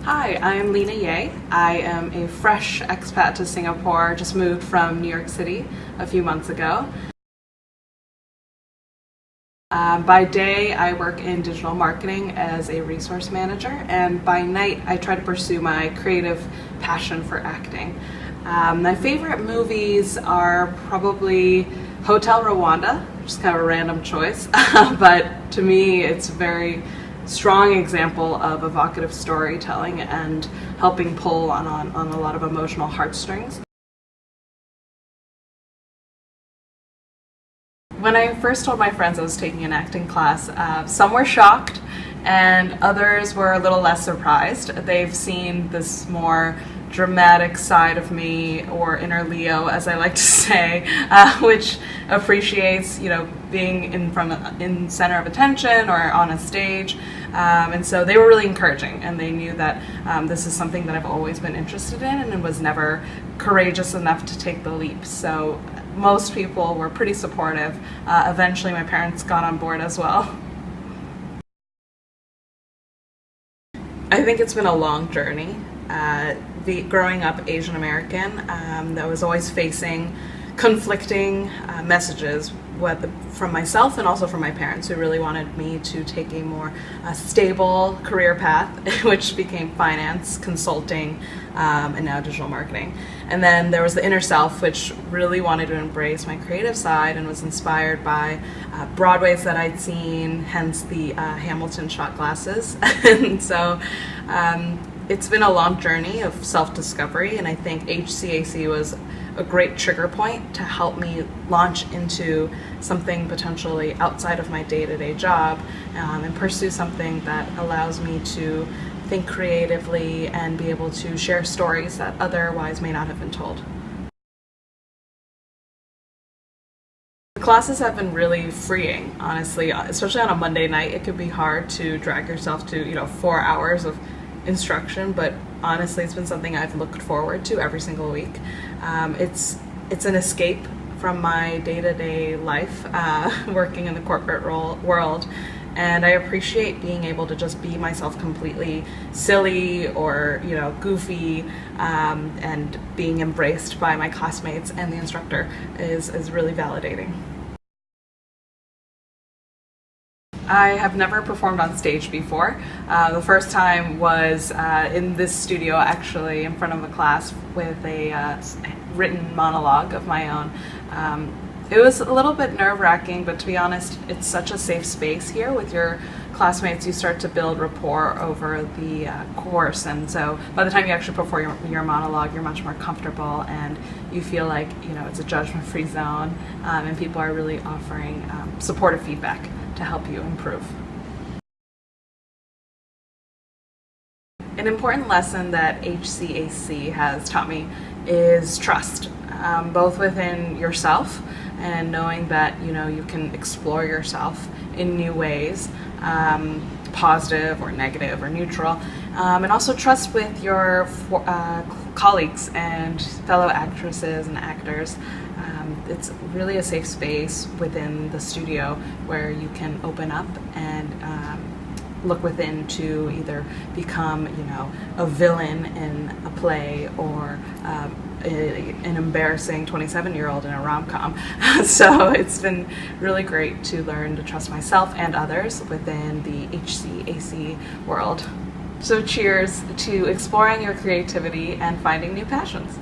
Hi, I'm Lina Yeh. I am a fresh expat to Singapore, just moved from New York City a few months ago. By day, I work in digital marketing as a resource manager, and by night, I try to pursue my creative passion for acting. My favorite movies are probably Hotel Rwanda, just kind of a random choice, but to me, it's a very strong example of evocative storytelling and helping pull on a lot of emotional heartstrings. When I first told my friends I was taking an acting class, some were shocked and others were a little less surprised. They've seen this more dramatic side of me, or inner Leo, as I like to say, which appreciates, being in center of attention or on a stage. And so they were really encouraging, and they knew that this is something that I've always been interested in and was never courageous enough to take the leap. So most people were pretty supportive. Eventually my parents got on board as well. I think it's been a long journey. Growing up Asian American, that was always facing conflicting messages from myself and also from my parents, who really wanted me to take a more stable career path, which became finance, consulting, and now digital marketing. And then there was the inner self, which really wanted to embrace my creative side and was inspired by Broadways that I'd seen, hence the Hamilton shot glasses. And so it's been a long journey of self-discovery, and I think HCAC was a great trigger point to help me launch into something potentially outside of my day-to-day job, and pursue something that allows me to think creatively and be able to share stories that otherwise may not have been told. The classes have been really freeing, honestly, especially on a Monday night. It could be hard to drag yourself to 4 hours of instruction, but honestly it's been something I've looked forward to every single week. It's an escape from my day-to-day life, working in the corporate world, and I appreciate being able to just be myself, completely silly or goofy, and being embraced by my classmates and the instructor is really validating. I have never performed on stage before. The first time was in this studio, actually, in front of a class with a written monologue of my own. It was a little bit nerve-wracking, but to be honest, it's such a safe space here with your classmates. You start to build rapport over the course, and so by the time you actually perform your monologue, you're much more comfortable and you feel like it's a judgment-free zone, and people are really offering supportive feedback to help you improve. An important lesson that HCAC has taught me is trust, both within yourself and knowing that you can explore yourself in new ways, positive or negative or neutral, and also trust with your colleagues and fellow actresses and actors. It's really a safe space within the studio where you can open up and look within to either become, a villain in a play or an embarrassing 27-year-old in a rom-com. So it's been really great to learn to trust myself and others within the HCAC world. So cheers to exploring your creativity and finding new passions.